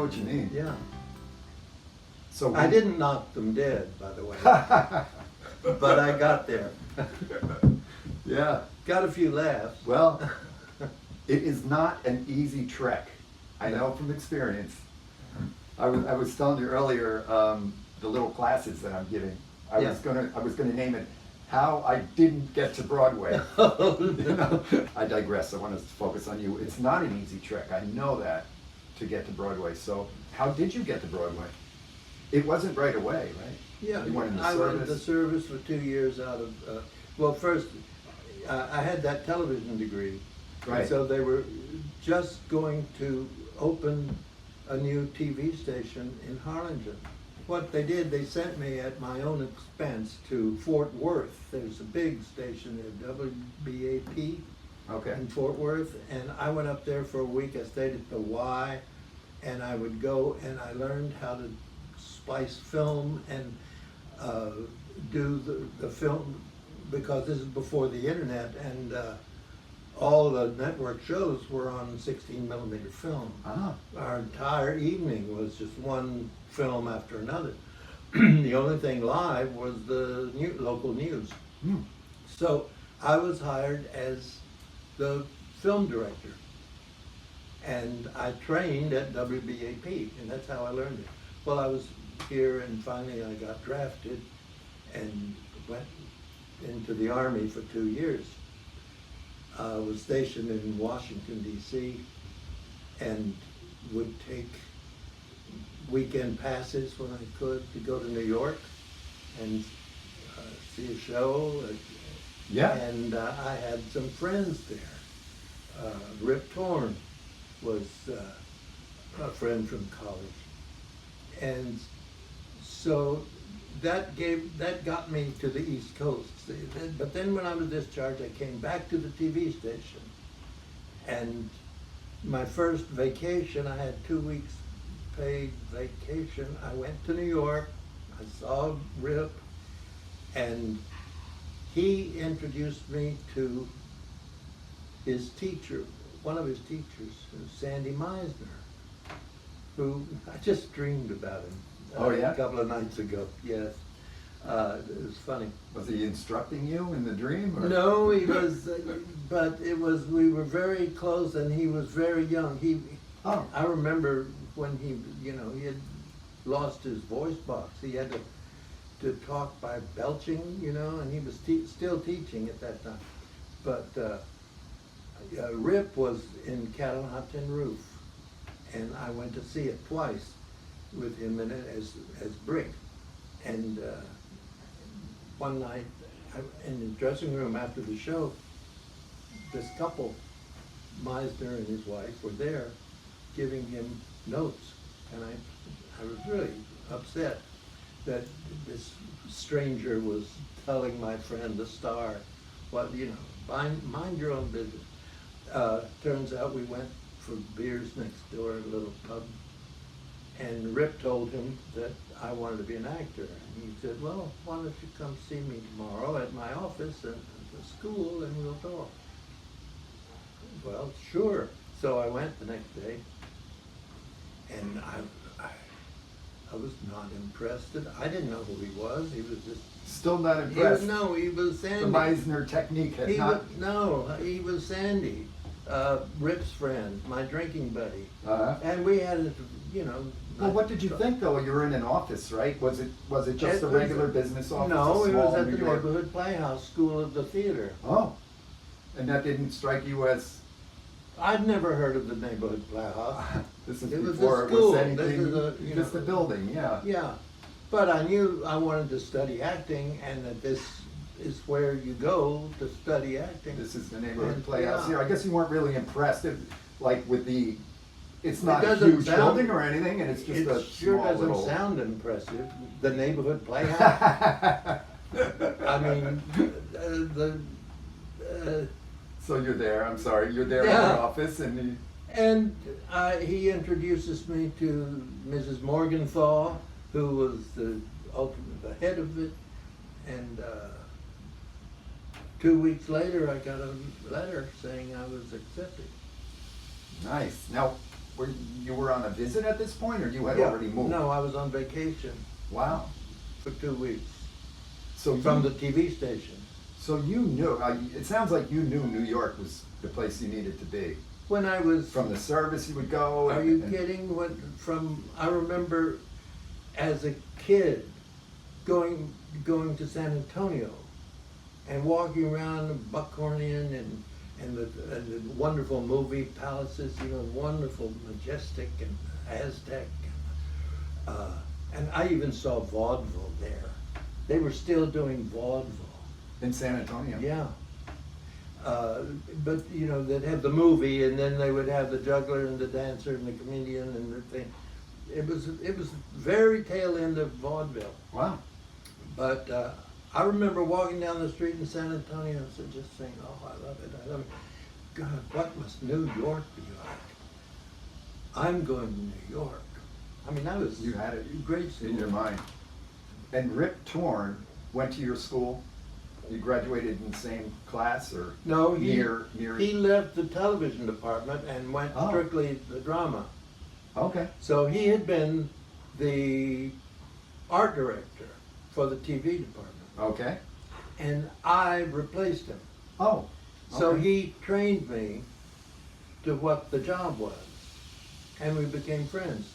know what you mean. Yeah. So I didn't knock them dead, by the way, but I got there. Yeah. Got a few laughs. Well, it is not an easy trek. I know from experience. I was telling you earlier, the little classes that I'm giving. I was gonna name it "How I Didn't Get to Broadway." You know? I digress. I want to focus on you. It's not an easy trek. I know that, to get to Broadway. So, how did you get to Broadway? It wasn't right away, right? Yeah, You went into I went service. into service for 2 years out of, well, first, I had that television degree. Right. And so they were just going to open a new TV station in Harlingen. What they did, they sent me at my own expense to Fort Worth. There's a big station there, WBAP Okay. in Fort Worth, and I went up there for a week. I stayed at the Y, and I would go and I learned how to splice film and do the film, because this is before the internet, and all the network shows were on 16mm film. Ah. Our entire evening was just one film after another. The only thing live was the local news. Hmm. So I was hired as the film director, and I trained at WBAP, and that's how I learned it. Well, I was here, and finally I got drafted and went into the Army for 2 years. I was stationed in Washington, D.C., and would take weekend passes when I could to go to New York and see a show. Yeah. And I had some friends there. Rip Torn was a friend from college. And so that got me to the East Coast. But then when I was discharged, I came back to the TV station. And my first vacation, I had 2 weeks paid vacation. I went to New York, I saw Rip, and he introduced me to his teacher, one of his teachers, Sandy Meisner, who I just dreamed about him. Oh, yeah? A couple of nights ago, yes. It was funny. Was he instructing you in the dream? Or? No, he was, but we were very close, and he was very young. I remember when he had lost his voice box. He had to talk by belching, and he was still teaching at that time. But Rip was in Cat on Hot Tin Roof, and I went to see it twice with him in it as Brick. And one night in the dressing room after the show, this couple, Meisner and his wife, were there giving him notes, and I was really upset that this stranger was telling my friend, the star, mind your own business. Turns out we went for beers next door at a little pub, and Rip told him that I wanted to be an actor. And he said, well, why don't you come see me tomorrow at my office at the school and we'll talk. Well, sure. So I went the next day, and I was not impressed. I didn't know who he was. He was just... Still not impressed? He was Sandy. The Meisner technique had not... He was Sandy, Rip's friend, my drinking buddy. Uh-huh. And we had, Well, what did you think, though? You were in an office, right? Was it just a regular business office? No, it was at the New York... neighborhood playhouse, School of the Theater. Oh, and that didn't strike you as... I'd never heard of the neighborhood playhouse. This is It was before a it school. was anything, This is just a building, yeah. Yeah, but I knew I wanted to study acting, and that this is where you go to study acting. This is the neighborhood And, playhouse yeah. here. I guess you weren't really impressed, with the... It's not a doesn't huge sound- building or anything, and it's just It a sure small doesn't little... sound impressive, the neighborhood playhouse. I mean, So you're there, I'm sorry, you're there in Yeah. the office and he introduces me to Mrs. Morgenthau, who was the head of it, and 2 weeks later I got a letter saying I was accepted. nice. Now, you were on a visit at this point, or you had Yeah. already moved? No, I was on vacation Wow. for 2 weeks So from you, the TV station. so you knew, it sounds like you knew New York was the place you needed to be. When I was, From the service you would go. are you kidding? I remember as a kid going to San Antonio and walking around Buckhornian and the wonderful movie palaces, you know, wonderful, majestic and Aztec. And I even saw vaudeville there. They were still doing vaudeville. In San Antonio? Yeah. But you know, they'd have the movie, and then they would have the juggler and the dancer and the comedian and the thing. It was very tail end of vaudeville. Wow. But I remember walking down the street in San Antonio and just saying, "Oh, I love it! I love it! God, what must New York be like? I'm going to New York." I mean, that was You had it great school. in your mind. And Rip Torn went to your school? You graduated in the same class or No, near? he left the television department and went Oh. strictly the drama. Okay. So he had been the art director for the TV department, Okay. and I replaced him. Oh. So okay. he trained me to what the job was, and we became friends.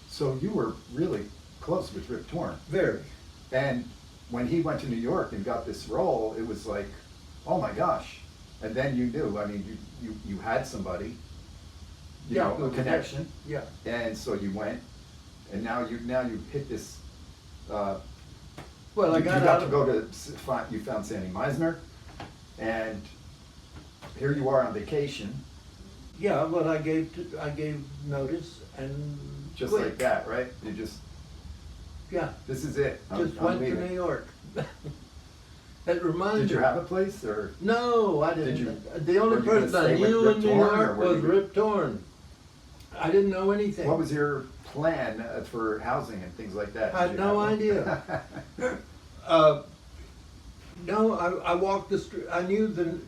So you were really close with Rip Torn. Very. And when he went to New York and got this role, it was like, oh my gosh. And then you knew, I mean, you had somebody, you know, a connection. Yeah. And so you went, and now you hit this, Well, you I got got out to of go to, you found Sandy Meisner, and here you are on vacation, Yeah, well, I gave notice and just quit. like that, right? You just, Yeah, this is it. just I'm went to leaving. New York. That reminds me. Did you have a place, or? No, I didn't. Did The only were you gonna person I stay with knew Rip in New Torn, or York were you was gonna- Rip Torn. I didn't know anything. What was your plan for housing and things like that? I had Did you no have idea. one? No, I walked the street. I knew the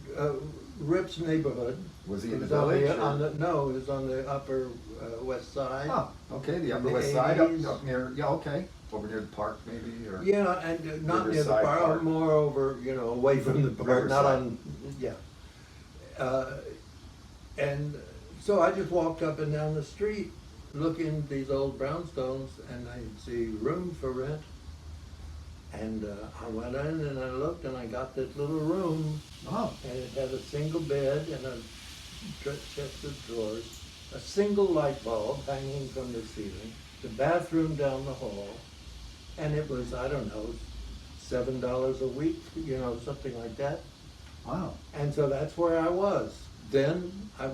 Rip's neighborhood. Was he in It the was village? no, it was on the upper west side. Oh, okay, the Upper In the West Side, up 80s. near, yeah, okay, over near the park maybe, or? Yeah, and not near the Riverside bar, Park. more over, you know, away from the park, not Riverside. on, yeah. And so I just walked up and down the street, looking at these old brownstones, and I see room for rent. And I went in and I looked, and I got this little room, Oh, and it had a single bed and a chest of drawers, a single light bulb hanging from the ceiling, the bathroom down the hall, and it was, I don't know, $7 a week, you know, something like that. wow, And so that's where I was. Then I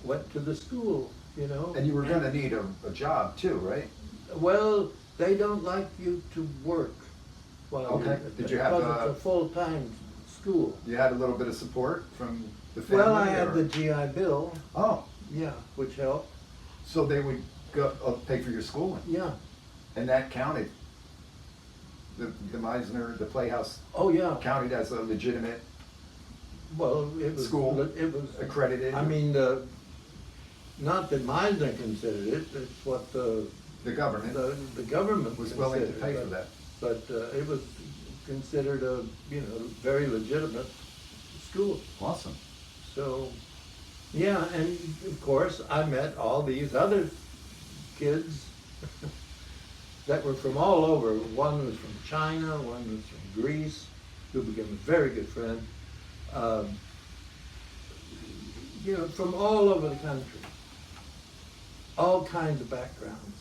went to the school, you know. and you were gonna need a job too, right? Well, they don't like you to work while Okay. you're, Did you have, because it's a full-time school. You had a little bit of support from the family? Well, I had or- the GI Bill, Oh, yeah, which helped, so they would go, pay for your schooling, yeah. and that counted? The Meisner, the Playhouse Oh, yeah. counted as a legitimate Well, it was. School It was. accredited? I mean, not that Meisner considered it, it's what the government government was willing to considered, pay for that. But it was considered a, you know, very legitimate school. Awesome. So, yeah, and of course, I met all these other kids that were from all over. One was from China, one was from Greece, who became a very good friend. You know, from all over the country, all kinds of backgrounds.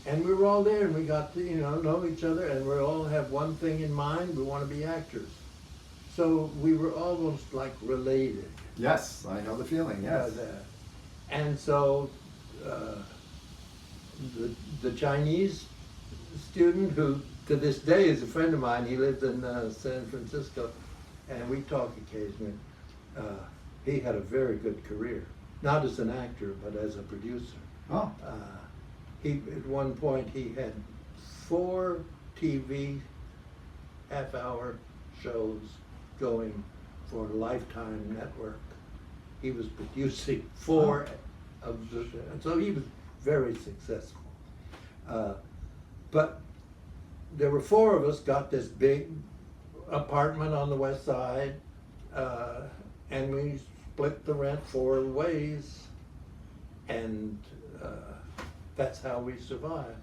And we were all there, and we got to, you know each other, and we all have one thing in mind: we want to be actors. So we were almost like related. Yes, I know the feeling, yes. And so the Chinese student, who to this day is a friend of mine, he lived in San Francisco, and we talk occasionally. He had a very good career, not as an actor, but as a producer. Oh, At one point, he had 4 TV half-hour shows going for Lifetime Network. He was producing 4 So he was very successful. But there were four of us, got this big apartment on the west side, and we split the rent 4 ways, and that's how we survived.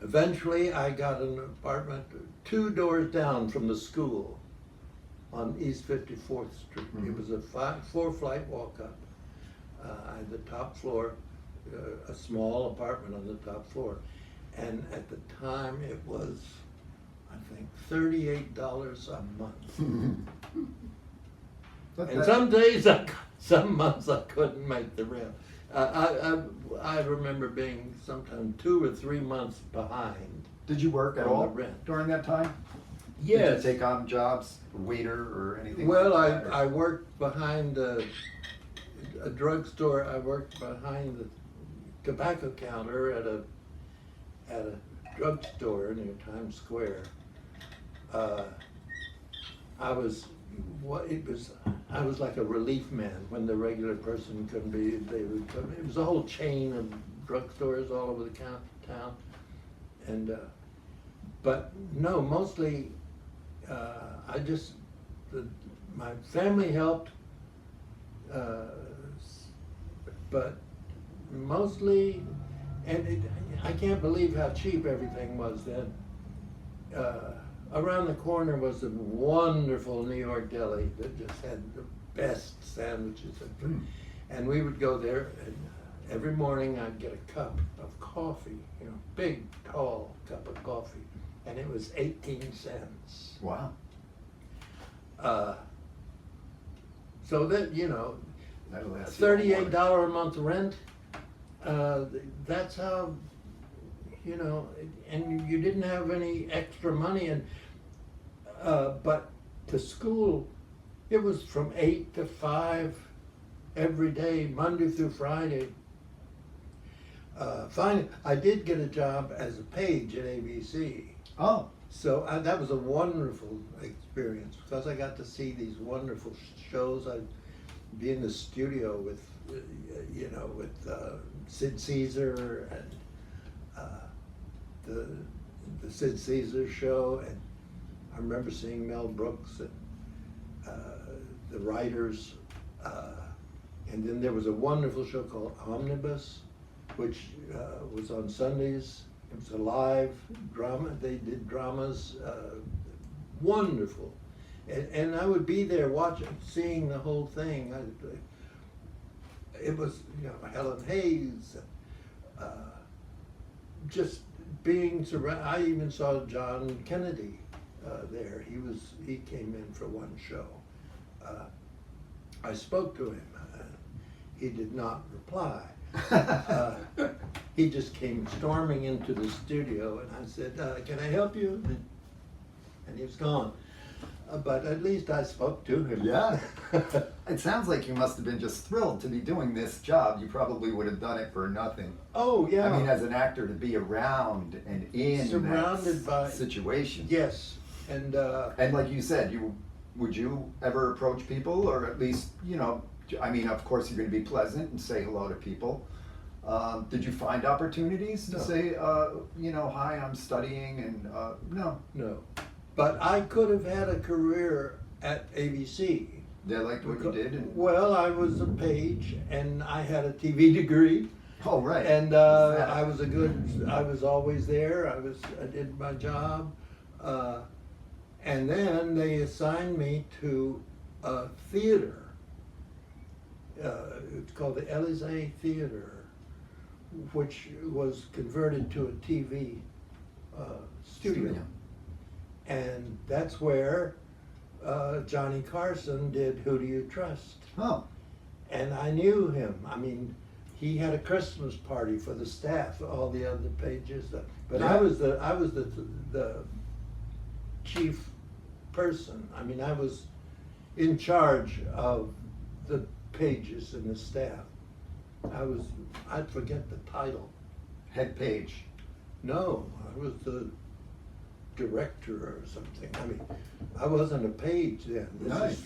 Eventually, I got an apartment 2 doors down from the school on East 54th Street. It was a 4-flight walk-up. I had the top floor, a small apartment on the top floor. And at the time, it was, I think, $38 a month. And some days, some months I couldn't make the rent. I remember being sometimes 2 or 3 months behind. Did you work at on all the rent. during that time? Yes. Did you take on jobs, waiter or anything? Well, like that, I worked behind a drugstore. I worked behind the tobacco counter at a drugstore near Times Square. I was like a relief man when the regular person couldn't be. They would come. It was a whole chain of drugstores all over the town, and but no, mostly my family helped, but mostly, and I can't believe how cheap everything was then. Around the corner was a wonderful New York deli that just had the best sandwiches. And we would go there, and every morning I'd get a cup of coffee, big, tall cup of coffee, and it was 18 cents. Wow. So that, That'll last you a $38 while. a month rent, that's how, and you didn't have any extra money, and but to school, it was from 8 to 5 every day, Monday through Friday. Finally, I did get a job as a page at ABC. Oh. So that was a wonderful experience because I got to see these wonderful shows. I'd be in the studio with, with Sid Caesar and the Sid Caesar show, and I remember seeing Mel Brooks and the writers, and then there was a wonderful show called Omnibus, which was on Sundays. It was a live drama. They did dramas, wonderful, and I would be there watching, seeing the whole thing. It was Helen Hayes, just being surrounded. I even saw John Kennedy there. He came in for one show. I spoke to him. He did not reply. He just came storming into the studio, and I said, "Can I help you?" And he was gone. But at least I spoke to him. Yeah. It sounds like you must have been just thrilled to be doing this job. You probably would have done it for nothing. Oh, yeah. I mean, as an actor, to be around and in surrounded by situation. Yes, and like you said, would you ever approach people, or at least, I mean, of course, you're going to be pleasant and say hello to people. Did you find opportunities to say, hi, I'm studying, and no? No. But I could have had a career at ABC. They liked what you did? And... Well, I was a page, and I had a TV degree. Oh, right. And I was always there. I did my job. And then they assigned me to a theater. It's called the Élysée Theater, which was converted to a TV studio. And that's where Johnny Carson did Who Do You Trust? Oh. And I knew him. I mean, he had a Christmas party for the staff, all the other pages. But yeah. I was the chief person. I mean, I was in charge of the pages and the staff. I forget the title. Head page. No, I was the director or something. I mean, I wasn't a page then. Nice.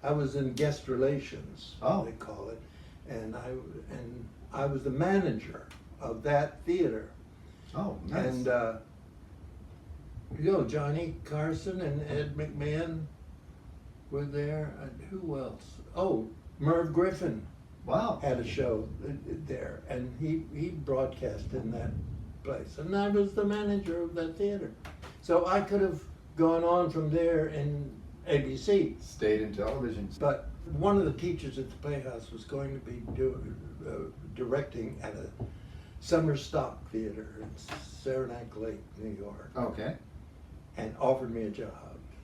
I was in guest relations, oh. they call it. and I was the manager of that theater. Oh, nice. And Johnny Carson and Ed McMahon were there. And who else? Oh, Merv Griffin Wow. had a show there, and he broadcast in that place. And I was the manager of that theater. So I could have gone on from there in ABC. Stayed in television. But one of the teachers at the Playhouse was going to be directing at a summer stock theater in Saranac Lake, New York, Okay. and offered me a job.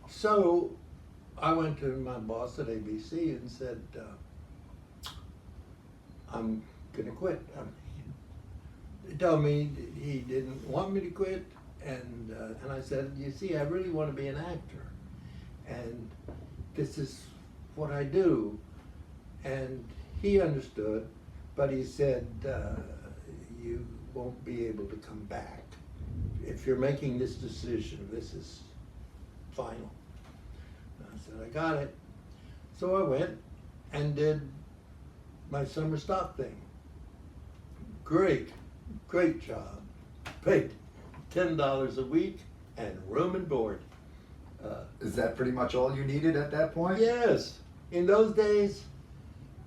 So I went to my boss at ABC and said, I'm gonna quit. He told me he didn't want me to quit, and I said, you see, I really want to be an actor, and this is what I do. And he understood, but he said, you won't be able to come back. If you're making this decision, this is final. And I said, I got it. So I went and did my summer stock thing. Great job. Paid $10 a week and room and board. Is that pretty much all you needed at that point? Yes. In those days,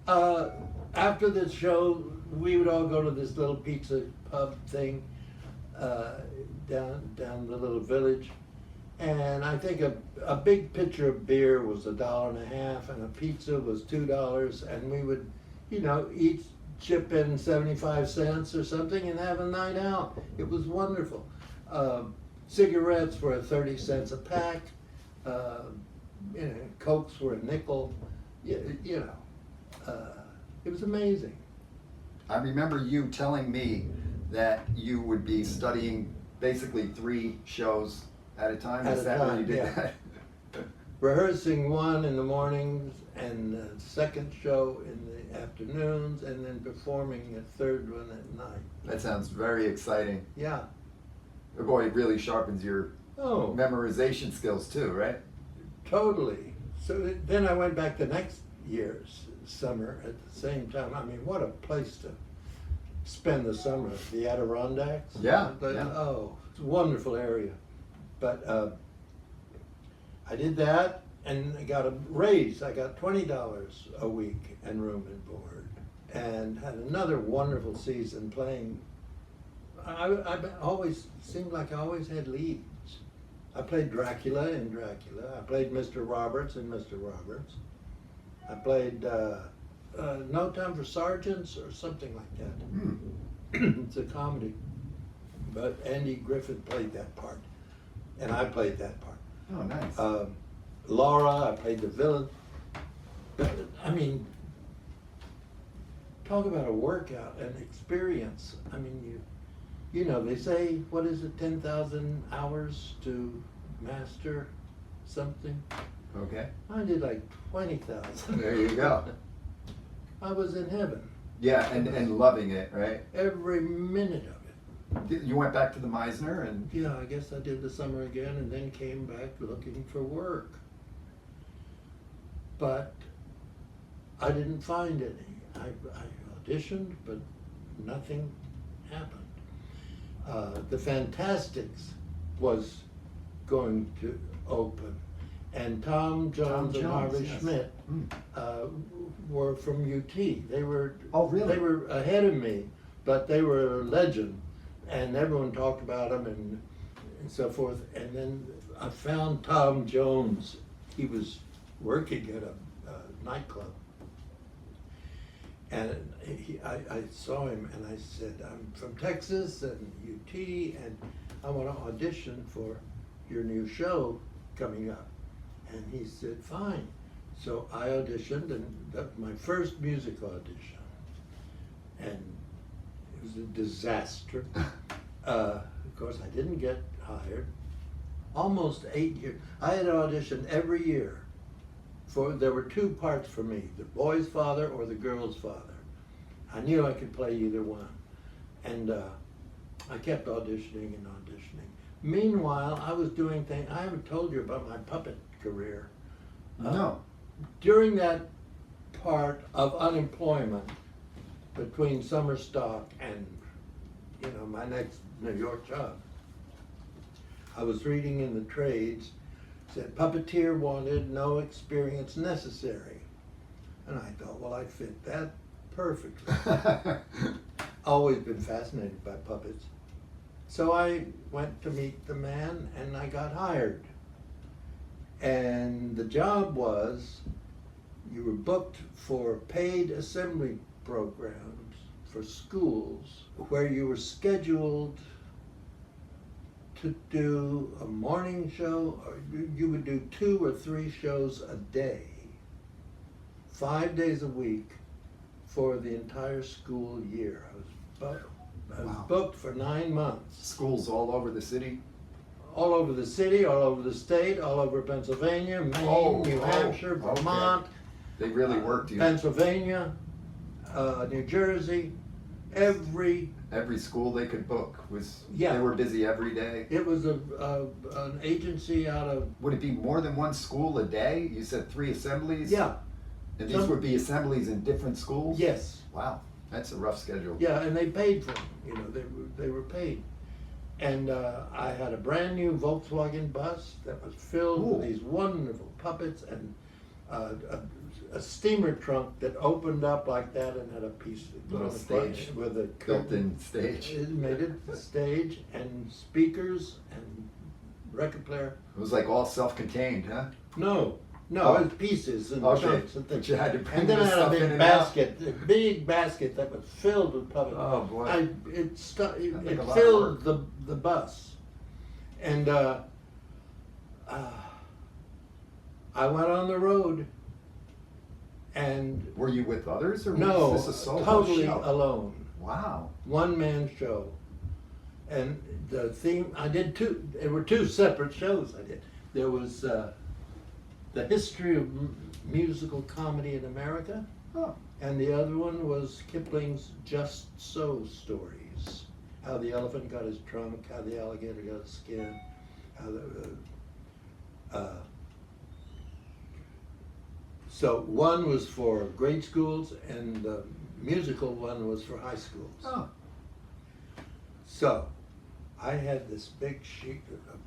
after the show, we would all go to this little pizza pub thing down the little village, and I think a big pitcher of beer was $1.50, and a pizza was $2, and we would, each chip in 75 cents or something and have a night out. It was wonderful. Cigarettes were 30 cents a pack. Cokes were a nickel. It was amazing. I remember you telling me that you would be studying basically 3 shows at a time. At Is a that where time, you did yeah. that? Rehearsing one in the mornings and the second show in the afternoons, and then performing a third one at night. That sounds very exciting. Yeah. Boy, it really sharpens your Oh, memorization skills too, right? totally. So then I went back the next year's summer at the same time. I mean, what a place to spend the summer. The Adirondacks. Yeah, But, yeah. Oh, it's a wonderful area. But I did that and I got a raise. I got $20 a week and room and board, and had another wonderful season playing. I always seemed like I always had leads. I played Dracula in Dracula. I played Mr. Roberts in Mr. Roberts. I played No Time for Sergeants or something like that. It's a comedy. But Andy Griffith played that part, and I played that part. Oh, nice. Laura, I played the villain. I mean, talk about a workout, an experience. I mean, they say, what is it, 10,000 hours to master something? Okay. I did like 20,000. There you go. I was in heaven. Yeah, and loving it, right? Every minute of it. You went back to the Meisner and Yeah, I guess I did the summer again and then came back looking for work. But I didn't find any. I auditioned, but nothing happened. The Fantastics was going to open, and Tom Jones and Harvey yes. Schmidt were from UT. They were Oh, really? They were ahead of me, but they were a legend, and everyone talked about them and so forth. And then I found Tom Jones. He was working at a nightclub. And I saw him and I said, I'm from Texas and UT, and I want to audition for your new show coming up. And he said, fine. So I auditioned, and that was my first music audition. And it was a disaster. Of course, I didn't get hired. Almost 8 years. I had auditioned every year. There were 2 parts for me, the boy's father or the girl's father. I knew I could play either one. And I kept auditioning and auditioning. Meanwhile, I was doing things. I haven't told you about my puppet career. no. During that part of unemployment, between summer stock and, you know, my next New York job, I was reading in the trades, said puppeteer wanted, no experience necessary. And I thought, well, I fit that perfectly. Always been fascinated by puppets. So I went to meet the man and I got hired. And the job was, you were booked for paid assembly programs for schools where you were scheduled to do a morning show, or you would do 2 or 3 shows a day, 5 days a week for the entire school year. I was booked for 9 months. Schools all over the city? All over the city, all over the state, all over Pennsylvania, Maine, New Hampshire, Vermont. Okay. They really worked you. Pennsylvania, New Jersey, every school they could book was, Yeah. They were busy every day. It was an agency out of, Would it be more than one school a day? You said 3 assemblies? yeah, And these would be assemblies in different schools? yes, Wow, that's a rough schedule. yeah, and they paid for them, you know, they were paid. And I had a brand new Volkswagen bus that was filled with these wonderful puppets, and a steamer trunk that opened up like that and had a piece Little on the stage. with a Built-in stage. It made it a stage and speakers and record player. It was like all self-contained, huh? No, Oh. it was pieces and Okay, chunks and but things. you had to bring And then I this had a stuff in big and out. basket, a big basket that was filled with puppets. Oh, boy. It Sounds like a it lot of filled work. the bus, and I went on the road, and Were you with others or no, was this a solo totally show? alone, Wow. one man show, and the theme I did two. There were 2 separate shows I did. There was the history of musical comedy in America. Oh, And the other one was Kipling's Just So stories. How the elephant got his trunk, how the alligator got his skin, how the... So one was for grade schools and the musical one was for high schools. oh. So I had this big sheet of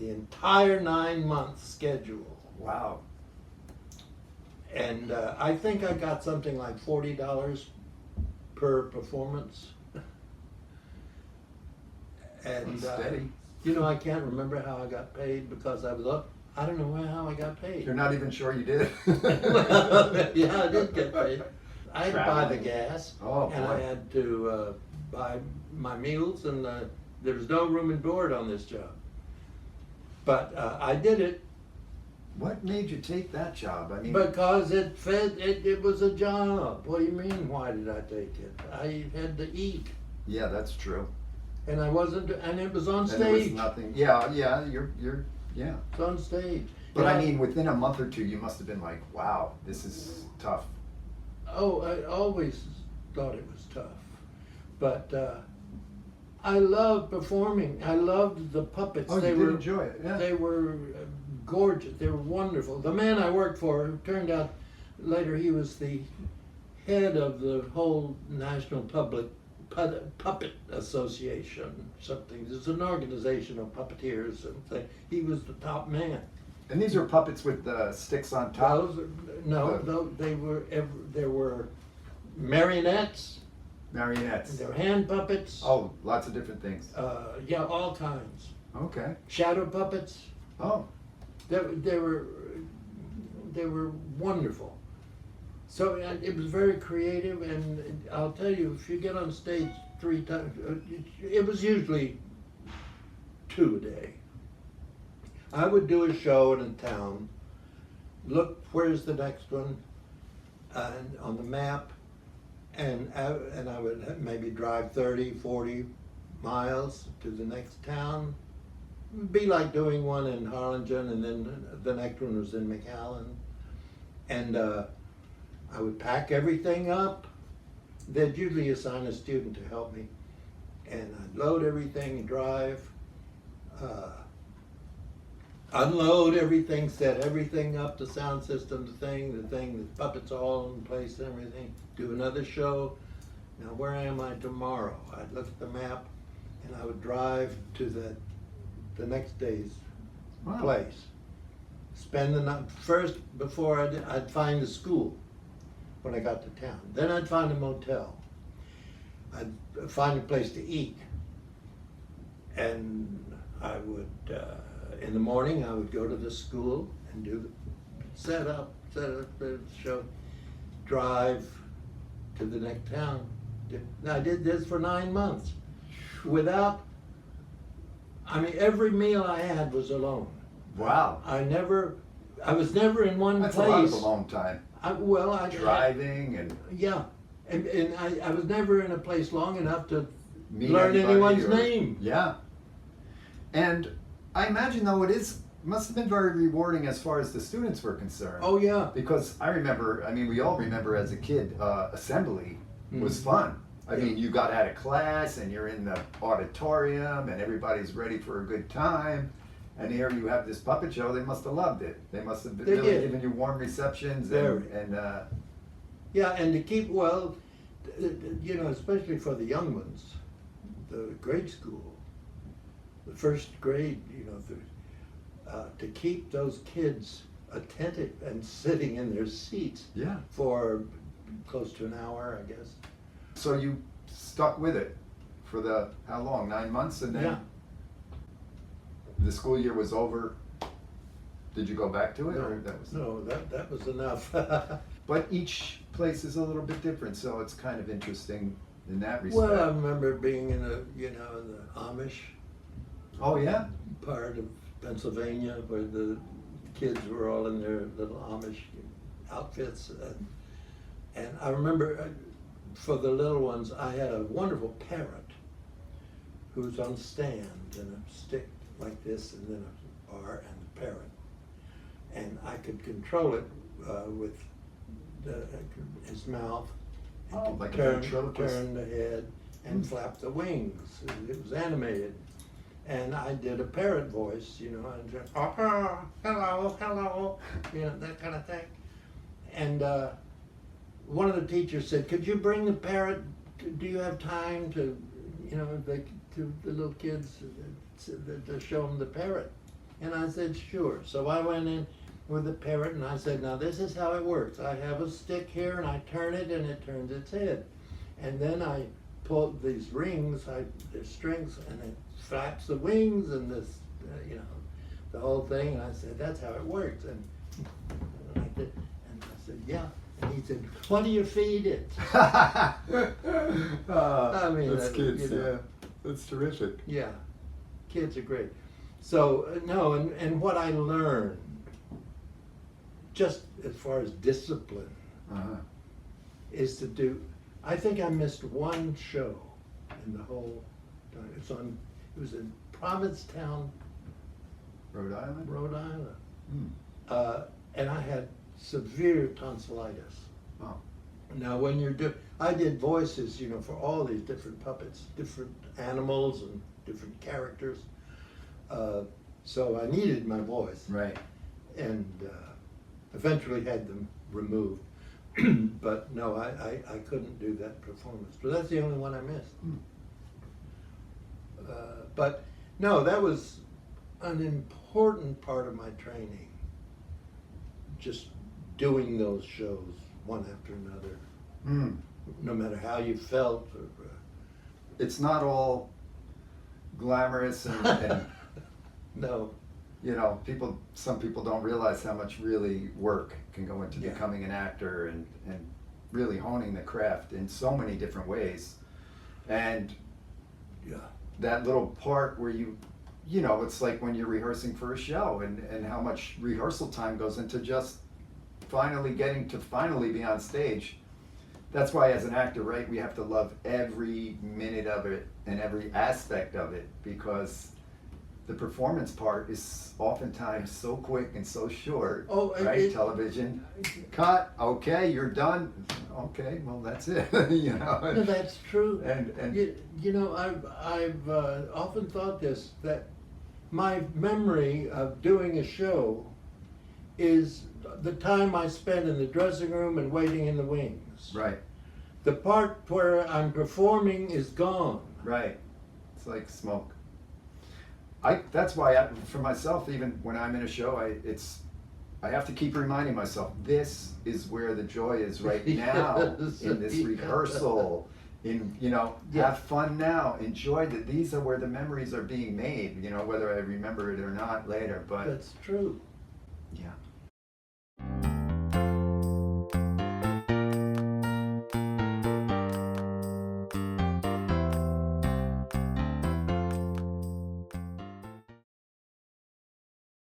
the entire 9-month schedule. Wow. And I think I got something like $40 per performance. And Steady. you know, I can't remember how I got paid because I was up. I don't know how I got paid. You're not even sure you did? Yeah, I did get paid. I had to buy the Traveling. gas, Oh, and boy. I had to buy my meals, and there was no room and board on this job. But I did it What made you take that job? I mean, because it was a job. What do you mean, why did I take it? I had to eat, yeah, that's true. and I wasn't, and it was on And there was stage. nothing. Yeah, you're, yeah. It's on stage. But And I mean, within a month or 2, you must have been like, wow, this is tough. Oh, I always thought it was tough, but I loved performing. I loved the puppets. Oh, They you did were enjoy it, yeah. They were gorgeous. They were wonderful. The man I worked for turned out later he was the head of the whole National Puppet Association. Something. There's an organization of puppeteers, and he was the top man. And these are puppets with sticks on top? There were marionettes. Marionettes. There were hand puppets. Oh, lots of different things. Yeah, all kinds. Okay. Shadow puppets. Oh, They were wonderful. So it was very creative, and I'll tell you, if you get on stage 3 times, it was usually 2 a day. I would do a show in a town, look, where's the next one, and on the map, and I would maybe drive 30, 40 miles to the next town. It'd be like doing one in Harlingen, and then the next one was in McAllen. And I would pack everything up. They'd usually assign a student to help me. And I'd load everything and drive, unload everything, set everything up, the sound system, the thing, the puppets all in place and everything. Do another show, Now, where am I tomorrow? I'd look at the map, and I would drive to the next day's Wow. place. Spend the night first before I'd find a school when I got to town. Then I'd find a motel. I'd find a place to eat, and I would in the morning I would go to the school and do the set up the show, drive to the next town. I did this for 9 months without. I mean, every meal I had was alone. Wow. I was never in one That's place. a lot of alone time. Driving and yeah, and I was never in a place long enough to meet learn anybody anyone's or- name. Yeah. And I imagine though must have been very rewarding as far as the students were concerned. Oh yeah, Because I remember, I mean, we all remember as a kid, assembly was Mhm. fun. I Yeah. mean, you got out of class and you're in the auditorium and everybody's ready for a good time. And here you have this puppet show. They must have loved it. They must have They really did. given you warm receptions. Very. Yeah. and to keep you know, especially for the young ones, the grade school, the first grade, you know, to keep those kids attentive and sitting in their seats Yeah. for close to an hour, I guess. So you stuck with it for how long? 9 months, and then Yeah. the school year was over. Did you go back to it, or No, that was? no, that was enough. But each place is a little bit different, so it's kind of interesting in that respect. Well, I remember being in in the Amish Oh yeah. part of Pennsylvania where the kids were all in their little Amish outfits. And I remember for the little ones, I had a wonderful parrot who was on stand and a stick like this and then a bar and a parrot. And I could control it with his mouth. And Oh, could like a turn ventriloquist. the head and flap the wings. It was animated. And I did a parrot voice, you know, and just, oh, hello, you know, that kind of thing. And one of the teachers said, could you bring the parrot, do you have time to, you know, to the little kids to show them the parrot? And I said, sure. So I went in with the parrot and I said, now this is how it works. I have a stick here and I turn it and it turns its head. And then I pull these rings, there's strings, and it flaps the wings and this, you know, the whole thing. And I said, that's how it works. And I did, and I said, yeah. And he said, what do you feed it? I mean, that's that, kids. you know. Yeah, that's terrific. Yeah, kids are great. So, no, and what I learned, just as far as discipline, Uh-huh. is to do, I think I missed one show in the whole time. It was in Provincetown, Rhode Island. Rhode Island. Hmm. And I had severe tonsillitis. Oh. Now, when I did voices, you know, for all these different puppets, different animals and different characters. So I needed my voice. Right. And eventually had them removed. But no, I couldn't do that performance. But that's the only one I missed. Hmm. But no, that was an important part of my training. Just doing those shows one after another, Hmm. no matter how you felt. It's not all glamorous and No. you know, some people don't realize how much really work can go into Yeah. becoming an actor and really honing the craft in so many different ways. And Yeah. that little part where you know, it's like when you're rehearsing for a show and how much rehearsal time goes into just finally getting to be on stage. That's why as an actor, right, we have to love every minute of it and every aspect of it, because the performance part is oftentimes so quick and so short. Oh, right? Television, cut, okay, you're done. Okay, well, that's it. You know. No, that's true. And You know, I've often thought this, that my memory of doing a show is the time I spent in the dressing room and waiting in the wings. right. The part where I'm performing is gone. Right. It's like smoke. That's why for myself, even when I'm in a show, I have to keep reminding myself, this is where the joy is right now, Yes. in this rehearsal, have fun now, enjoy that these are where the memories are being made, whether I remember it or not later, but That's true. yeah.